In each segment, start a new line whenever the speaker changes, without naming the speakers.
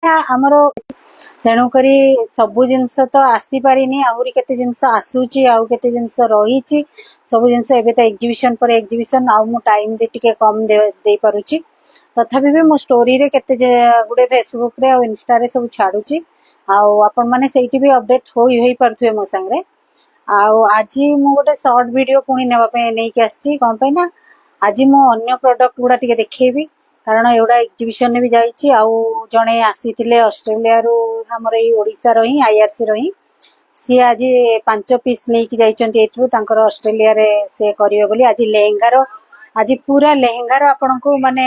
आमर तेणुक सबु जिनस तो आसी पारिनी आहरी केते जिनस आसूची आउ केते जिनस रही सब जिनस एबे तो एग्जीबिशन पर एग्जीबिशन आउ मु टाइम दे टिके कम दे पारुची तथापि भी मो स्टोरी रे केते गुडे फेसबुक रे और इंस्टा रे सब छाडुची आउ आपण माने सेठी भी अपडेट होई परथुए मो संगरे आउ आज मु गोटे शॉर्ट वीडियो पुणी नेबा पे नै के आसी कोन पे ना आज मु अन्य प्रोडक्ट गुडा टिके देखेबी कारण एवढा एग्जीबिशन भी जाइए आउ जड़े आसी ऑस्ट्रेलिया रु हमर ये ओडिसा रो ही आईआरसी रो ही सी आज 5 पीस नहीं जाइछन्ती एठु तांकर ऑस्ट्रेलिया रे से करियो बोली आज लेहेंगार आज पूरा लेहेंगार आपन को माने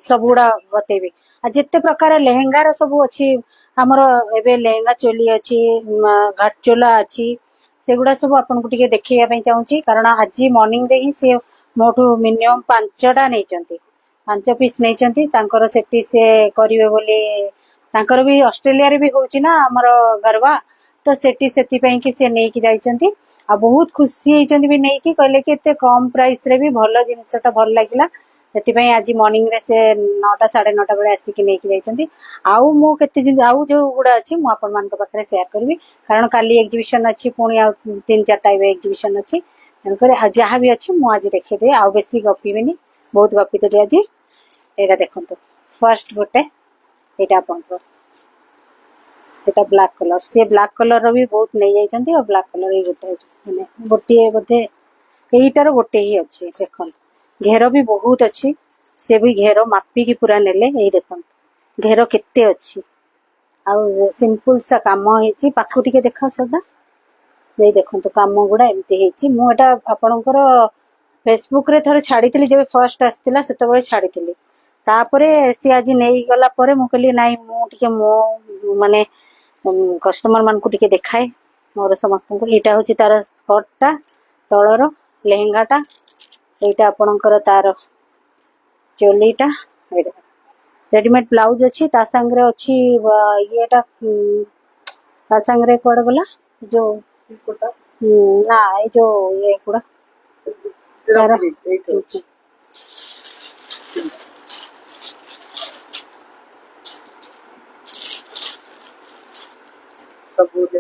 सब गुडा बतेबे आज जते प्रकार लेहेंगार सब अछि हमर एबे लेहेंगा चोली अछि घाट चोला अछि सेगुडा सब आपन को टिके देखिया पई चाहूची कारण आज मॉर्निंग रे ही से मोठू मिनिमम 5टा नै चंती 5 पीस नहीं तांकर सेठी से करिवे बोली तांकर भी ऑस्ट्रेलिया रे भी होची ना हमर गरबा तो सेठी सेठी पई कि से नै कि जाइचंती आ बहुत खुशी हेचंती भी नै कि कहले कि एते कम प्राइस रे भी भलो जिंसटा भल लागिला सेठी पई आज मॉर्निंग रे से 9टा 9:30 बेले आसी कि नै कि जाइचंती आउ मो केते जिन आउ जो गुडा अछि मो आपन मान को पाखरे शेयर करबी कारण काली एग्जीबिशन अछि पुणी आ 3-4टा एग्जीबिशन अछि तनकर जहा भी अछि मो आज देखि दे आ बेसी गपिबिनी बहुत गपी तो आज एटा देखंतु फर्स्ट गोटे एटा आपनको एटा ब्लैक कलर से ब्लैक कलर रो भी बहुत नै जाइछन्ती और ब्लैक कलर ही गोटे माने गोटे बोधे एटार गोटे ही अछि देखन घेरो भी बहुत अछि से भी घेरो मापी की पूरा नेले एई देखन घेरो केते अछि आ सिंपल सा काम हेछि पाखु टिके देखा सदा एई देखंतु काम गुडा एमते हेछि मु एटा आपनकर फेसबुक रे थोड़े छाड़ी जब फर्स्ट आसला से छाड़ी तापरे सी आज नहीं गला परे मु कहली नाई मु टिके मो माने कस्टमर मान को टिके देखाए मोर समस्त को एटा होची तार स्कर्ट टा तळर लेहेंगा टा एटा आपनकर तार चोलीटा एटा रेडीमेड ब्लाउज अछि ता संग रे अछि येटा ता संग रे कोड गला जो ना ए जो ये कुडा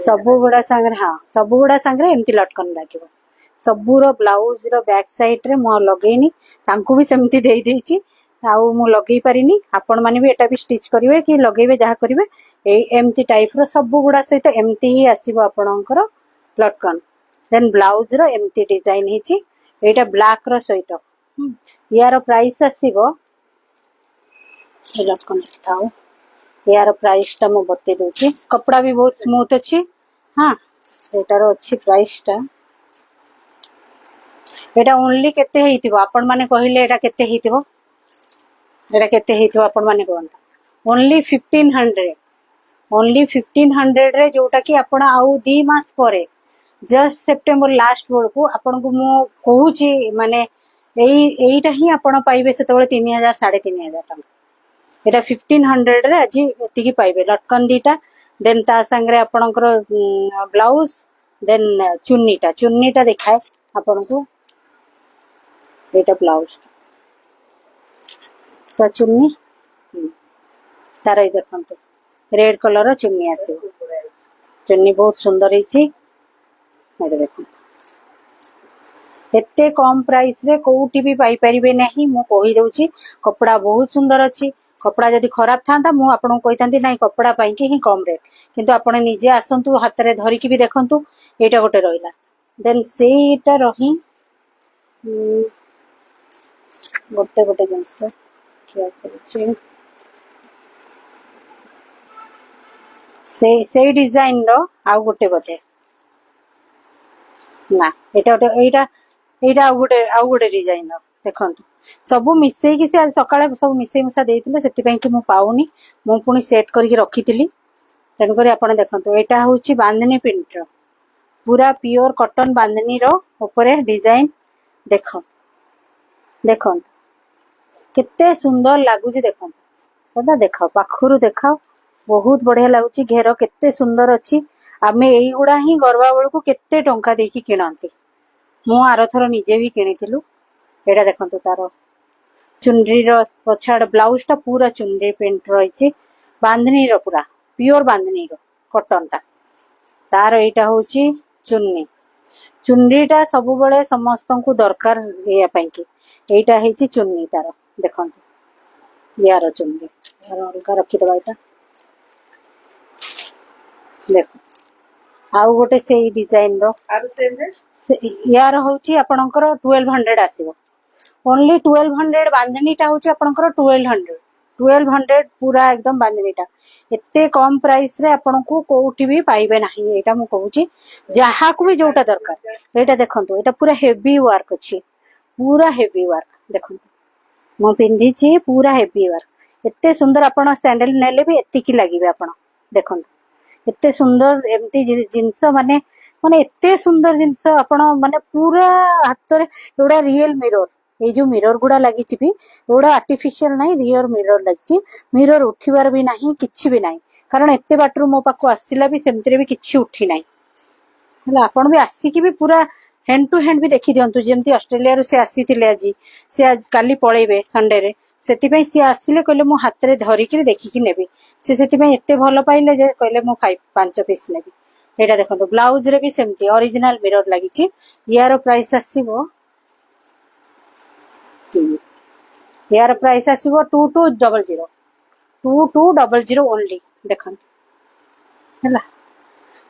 सबु गुडा संगे हाँ सबु गुडा संगे एमती लटकन लागिवो सबुरो ब्लाउज रो बैक साइड रे मो लगेनी तांको भी सेमती देई देछि आउ मु लगेई पारिनी आपण माने भी एटा भी स्टिच करिवे कि लगेबे जहा करिवे ए एमती टाइप रो सबु गुडा सहित एमती ही आसीबो आपणकर लटकन देन ब्लाउज रो एमती डिजाइन हिची एटा ब्लैक रो सहित यार प्राइस आसीबो ए लटकन ताऊ यार प्राइस टा मु बते दोची कपड़ा भी बहुत स्मूथ अछि हां एटार अछि प्राइस टा एटा ओनली केते हेतिबो आपण माने कहिले एटा केते हेतिबो आपण माने कोनता ओनली 1500 रे जोटा कि आपण आउ 2 मास परे जस्ट सितंबर लास्ट बेल को आपण को मु कहूची माने एईटा ही आपण पाइबे सेतबेले 3000 3500 टका एटा 1500 रे आज एतिकी पाइबे लटकन दीटा देन ता संगरे आपनकर ब्लाउज देन चुन्नीटा देखाए आपन को एटा ब्लाउज ता चुन्नी तारै देखंतु रेड कलर रो चुन्नी आसी चुन्नी बहुत सुंदर हिची एटा देखंतु एते कम प्राइस रे कोउटी भी पाई परिबे नहीं मु कहि दउची कपड़ा बहुत सुंदर अछि कपड़ा जदि खराब था मु आपन कहितांती नहीं कपड़ा पाई कि ही कम रेट किंतु आपण निजे आसंतु हाथ रे धरि कि भी देखंतु एटा गोटे रहिला देन सेटा रही गोटे गोटे जिंस क्या करूची से डिजाइन रो आ गोटे गोटे ना एटा आउ गोटे डिजाइन रो देखंतु सबु मिसई कि से आज सकाळे सब मिसई मुसा देइतिले सेति पई कि मु पाउनी मु पुनी सेट करके रखितिली तन करी आपण देखंतु एटा होची बांधनी प्रिंट रो पूरा प्योर कॉटन बांधनी रो ऊपर डिजाइन देखो केते सुंदर लागुची देखो दादा देखो पाखुरु देखो बहुत बढ़िया लागुची घेरो केते सुंदर अछि आमे एई गुडा ही गरबा बेल को केते टंका देकी किनंती मु आरथर निजे भी किनितिलु एटा देखंतु तारो चुनरी रो पछाड़ ब्लाउज टा पूरा चुनरी प्रिंट रहिची बांधनी रो पूरा प्योर बांधनी रो कॉटन टा तार एटा होची चुन्नी चुन्नीटा सब बड़े समस्त को दरकार ये पाई कि एटा हेची चुन्नी तार देखो यार चुन्नी यार अलगा रखी दबा एटा देखो आउ गोटे से डिजाइन रो यार होची आपनकर 1200 आसीबो ओनली 1200 बांधनीटा होची आपनकर 1200 पूरा एकदम बांधनीटा एते कम प्राइस रे आपन को कोठी भी पाइबे नाही एटा मु कहूची जहा को भी जोटा दरकार एटा देखंतु एटा पूरा हेवी वर्क अछि पूरा हेवी वर्क देखंतु मु पिंधी छी पूरा हेवी वर्क एते सुंदर आपन सैंडल नेले भी एति की लागिबे आपन देखंतु एते सुंदर एमती जिंस माने माने एते सुंदर जिंस आपन माने पूरा हाथ रे एडा रियल मिरर ये जो मिरर गुड़ा लगी भी एडा आर्टिफिशियल नहीं रियल मिरर लगी मिरर उठिबार भी नहीं किछि भी नहीं कारण एते बाटरू मो पाको आसीला भी सेमतरे भी किछि उठी नहीं हला आपण भी आसी की भी पूरा हैंड टू हैंड भी देखि दियंतु जेमती ऑस्ट्रेलिया रो से आसीथिले आजी से आज काली पळेबे संडे रे सेति पई से आसीले कहले मो हाथ रे धरि कि देखि कि नेबी से सेति पई एते भलो पाइले जे कहले मो 5 पीस नेबी एटा देखंतु ब्लाउज रे भी सेमती ओरिजिनल मिरर लागि छि यार प्राइस आसीबो यार प्राइस आसीबो 2200 ओनली देखंतु हला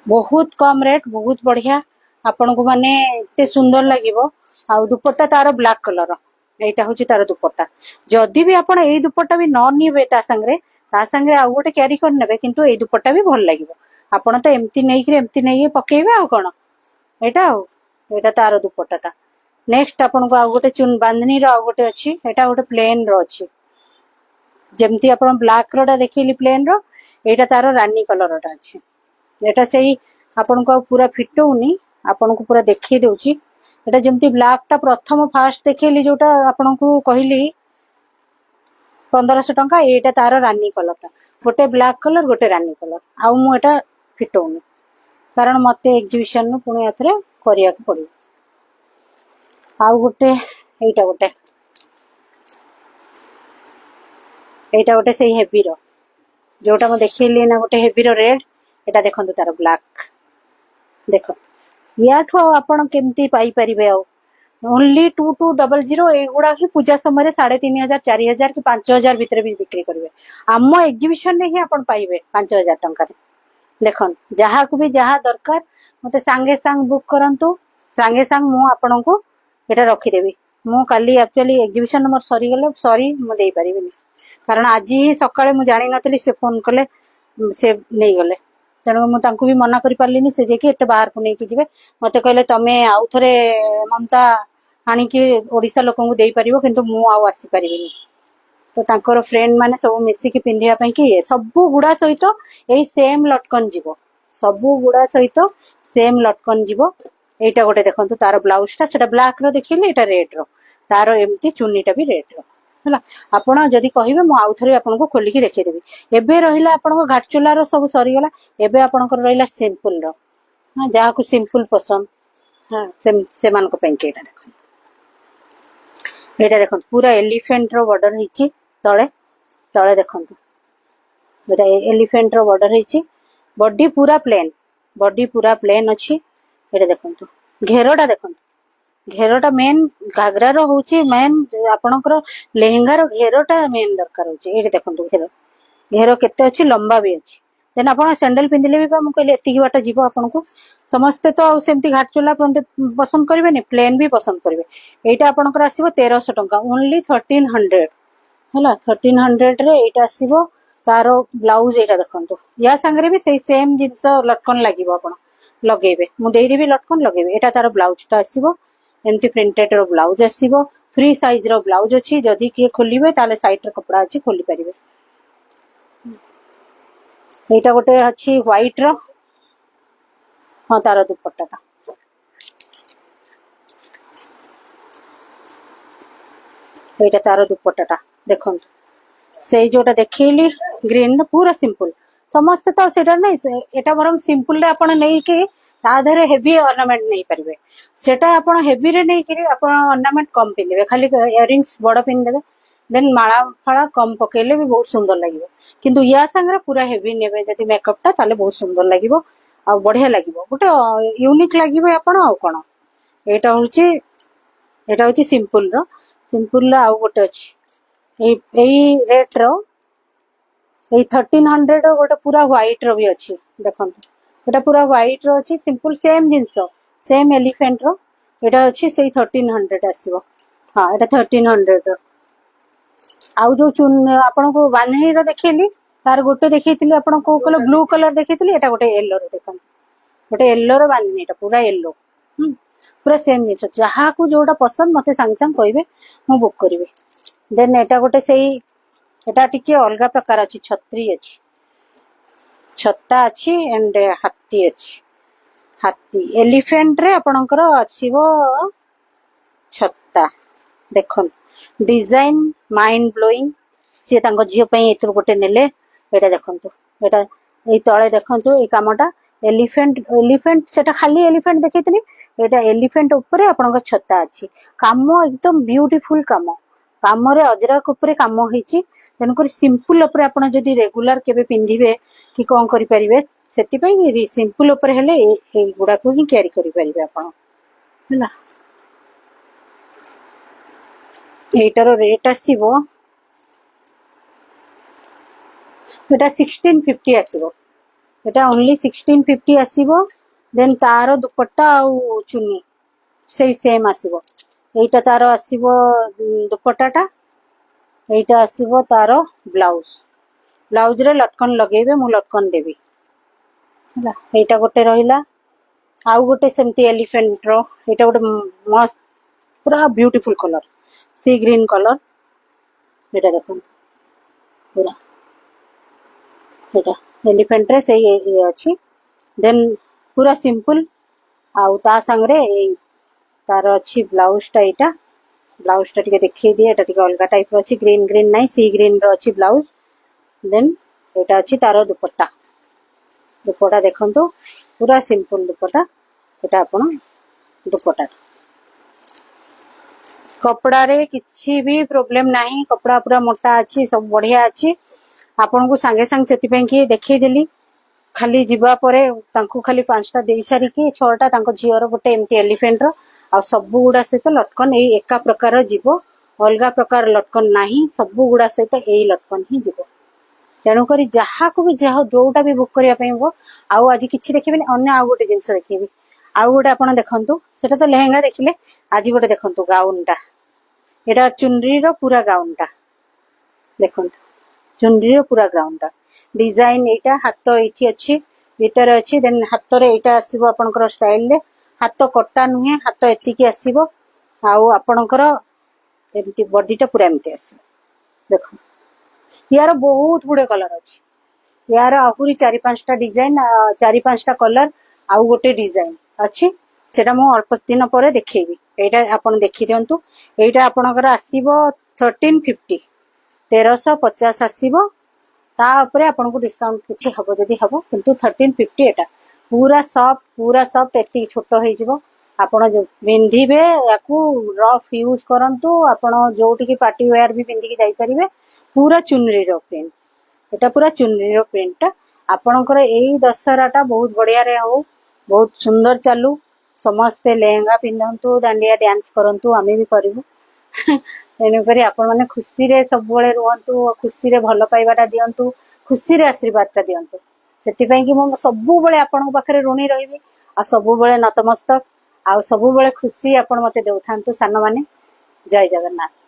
बहुत कम रेट बहुत बढ़िया आपन को माने एते सुंदर लागिवो आ दुपट्टा तार ब्लैक कलर एटा होची तार दुपट्टा जदी भी आपन एई दुपट्टा भी न निबे ता संगे आ गोटे कैरी कर नेबे किंतु एई दुपट्टा भी भल लागिवो आपन तो एमती नहीं पकेबे आ कोन एटा तार दुपट्टाटा नेक्स्ट आपन को आ गोटे चुन बांधनी रो आ गोटे अछि एटा गोटे प्लेन रो अछि जेमती आपन ब्लैक रोटा देखिली प्लेन रो एटा तार रानी कलर रोटा अछि एटा सेही आपन को पूरा फिट होनी आपन को पूरा देखि देउची एटा जेमती ब्लैक टा प्रथम फास्ट देखिली जोटा आपन को कहली 1500 टंका एटा तार रानी कलर टा गोटे ब्लैक कलर गोटे रानी कलर आउ मु एटा फिट होनी कारण मते एग्जीबिशन नु पुणी आथरे करिया पड़ी आउ गोटे एटा गोटे से हेवी रो जोटा म देखिली ना गोटे हेवी रो रेड एटा देखंतु तार ब्लैक देखो याठो आपण केमती पाई परिबे आ ओनली 2200 एगुडा ही पूजा समय 3500 4000 कि 5000 भीतर भी बिक्री करिवे आम एग्जीबिशन ने ही आपण पाइबे 5000 टंका देखन जहा को भी जहा दरकार मते सांगे सांग बुक करंतु सांगे सांग मु आपण को एटा रखी देबी मु काली एक्चुअली एग्जीबिशन नंबर सरी गले सॉरी मु देई परिबिनी कारण आज ही सकाळे मु जानि नथली से फोन कले से नहीं गले तेणु मु तांकु भी मना करि पारलिनी से जे कि एते बाहर को नै कि जिवे मते कहले तमे आउ थरे ममता आनी कि ओडिसा लोकन को देई परिबो किंतु मु आउ आसी परिबिनी तो तांकर फ्रेंड माने सब मिसी कि पिंधिया पई कि सब गुडा सहित एई सेम लटकन जीवो सब गुडा सहित सेम लटकन जीवो एटा गोटे देखंतु तार ब्लाउज टा सेटा ब्लैक रो देखिले एटा रेड रो तार एम्ति चुन्नीटा भी रेड रो हला आपण जदी कहिबे मु आउ थरे आपन को खोली कि देखि देबी एबे रहिला आपन को घाटचुला रो सब सरी गला एबे आपन को रहिला सिंपल रो हां जहा को सिंपल पसंद हां से मान को पेंकेटा देखो एटा देखो पूरा एलिफेंट रो बॉर्डर हिची तळे तळे देखंतु एटा एलिफेंट रो बॉर्डर हिची बॉडी पूरा प्लेन अछि एटा देखंतु घेरोटा देखंतु घेरोटा मेन घाघरा रो होची मेन आपनकर लेहेंगा रो घेरोटा मेन दरकार होची एटा देखंतु घेरो केते अछि लंबा भी अछि देन आपण सैंडल पिंदिले भी हम कहले एतिकी बाटा जीवो आपन को समस्त तो सेमती घाटचोला पसंद करिवे ने प्लेन भी पसंद करिवे एटा आपनकर आसीबो 1300 टंका ओनली 1300 हला 1300 रे एटा आसीबो तारो ब्लाउज एटा देखंतु या संगरे भी सेही सेम जिंस लटकन लागिबो आपण लगेबे मु देई देबी लटकन लगेबे एटा तारो ब्लाउज टा आसीबो एमती प्रिंटेड रो ब्लाउज आसीबो फ्री साइज रो ब्लाउज अछि जदी के खोलिबे ताले साइड रे कपड़ा अछि खोली परिबे एटा गोटे अछि व्हाइट रो हां तारो दुपट्टाटा एटा तारो दुपट्टाटा देखंतु से जोटा देखैली ग्रीन पूरा सिंपल समस्त तो सेटा नहीं एटा बरम सिंपल रे आपण नै के ता धरे हेवी ऑर्नामेंट नहीं परिबे सेटा आपण हेवी रे नहीं कि आपण ऑर्नामेंट कम पिनबे खाली इयरिंग्स बड़ पिन देबे देन माला फाला कम पकेले भी बहुत सुंदर लगिवो किंतु या संगे पूरा हेवी नेबे जदि मेकअप टा ताले बहुत सुंदर लगिवो आ बढ़िया लगिवो गोटे यूनिक लगिवो आपण आ कोन एटा होची सिंपल रो आउ गोटे अछि एई रेट रो एई 1300 गोटे पूरा व्हाइट रो भी अछि देखंतु एटा पूरा व्हाइट रो अछि सिंपल सेम जिंस सेम एलिफेंट रो एटा अछि सेई 1300 आसीबो हां एटा 1300 रो आउ जो चुन आपण को बान्ही रो देखैली तार गोटे देखैतिली आपण को कलर ब्लू कलर देखैतिली एटा गोटे येलो रो देखन गोटे येलो रो बान्ही एटा पूरा येलो पूरा सेम जिंस जहा को जोटा पसंद मते संग संग कहबे मु बुक करबे देन एटा गोटे सेई एटा टिके अलगा प्रकार अछि छत्री अछि छत्ता अछि एंड हाथी अछि हाथी एलिफेंट रे आपणकर आछिबो छत्ता देखन डिजाइन माइंड ब्लोइंग से तांको झियो पई एतुर गोटे नेले एटा देखंतु एटा एई तळे देखंतु ए कामटा एलिफेंट सेटा खाली एलिफेंट देखैतनी एटा एलिफेंट ऊपर आपणक छत्ता अछि काम एकदम ब्यूटीफुल काम रे अजरक ऊपर काम होईची तेन कर सिंपल ऊपर आपण जदी रेगुलर केबे पिंधिबे कि कोन करि परिबे सेति पई सिंपल ऊपर हेले ए गुडा को ही कैरी करि परिबे आपण हला एटार रेट आसीबो एटा 1650 आसीबो एटा ओनली 1650 आसीबो देन तारो दुपट्टा आ चुन्नी सेई सेम आसीबो एटा तारो आसीबो दुपट्टाटा एटा आसीबो तारो ब्लाउज रे लटकन लगेबे मु लटकन देबी हला एटा गोटे रहिला आउ गोटे सेमती एलिफेंट रो एटा गोटे मस्त पूरा ब्यूटीफुल कलर सी ग्रीन कलर एटा देखो पूरा एटा एलिफेंट रे से ये अछि देन पूरा सिंपल आउ ता संगरे तार अछि ब्लाउज टा टिके देखि दिए एटा टिके अलगा टाइप रो अछि ग्रीन नाही सी ग्रीन रो अछि ब्लाउज देन एटा अछि तार दुपट्टा देखंतो पूरा सिंपल दुपट्टा एटा आपण दुपट्टा कपड़ा रे किछि भी प्रॉब्लम नाही कपड़ा पूरा मोटा अछि सब बढ़िया अछि आपन को संगे संग सेति पे कि देखै देली खाली जीवा परे तांको खाली 5टा देई सारी कि 6टा तांको जियर गोटे एमती एलिफेंट रो आ सब गुडा सहित लटकन एई एका प्रकार जीवो अलगा प्रकार लटकन नाही सब गुडा सहित एई लटकन ही जीवो तेणु करी जहा को भी जहा जोटा भी बुक करिया पई हो आउ आज किछि देखिबेनी अन्य आउ गोटे जिंस देखिबी आउ गोटे आपण देखंतु सेटा तो लेहेंगा देखिले आज गोटे देखंतु गाउन टा एटा चुनरी रो पूरा गाउन टा देखंतु चुनरी रो पूरा गाउन टा डिजाइन एटा हाथ एठी अछि भीतर अछि देन हाथ रे एटा आसीबो आपनकर स्टाइल रे हाथ कटा नुहे हाथ एति की आसीबो आउ आपनकर एमती बॉडी टा पूरा एमती आसीबो देखो यार बहुत गुडे कलर अछि यार आहुरी 4-5टा डिजाइन 4-5टा कलर आउ गोटे डिजाइन अछि सेटा मो अल्प दिन परे देखैबी एटा आपण देखि दियंतु एटा आपनकर आसीबो 1350 1350 आसीबो ता ऊपर आपन को डिस्काउंट किछि हबो जदी हबो किंतु 1350 एटा पूरा सॉफ्ट एति छोटो होई जिवो आपण जो बिंधिबे याकू रफ यूज करंतु आपण जोटी की पार्टी वेयर भी बिंधि की जाई परिबे पूरा चुनरी रो प्रिंट एटा पूरा चुनरी रो प्रिंट आपणकर एई दशहराटा बहुत बढ़िया रे हो बहुत सुंदर चालू समस्ते लेहंगा पिंधंतु दांडिया डांस करंतु आमे भी करिवु तेनु करी आपण माने खुशी रे सब बळे रहंतु खुशी रे भलो पाइबाटा दियंतु खुशी रे आशीर्वादटा दियंतु सेति पई कि मो सब बळे आपण पाखरे ऋणी रहिबी आ सब बळे नतमस्तक आ सब बळे खुशी आपण मते देउथांतु सानो माने जय जगन्नाथ।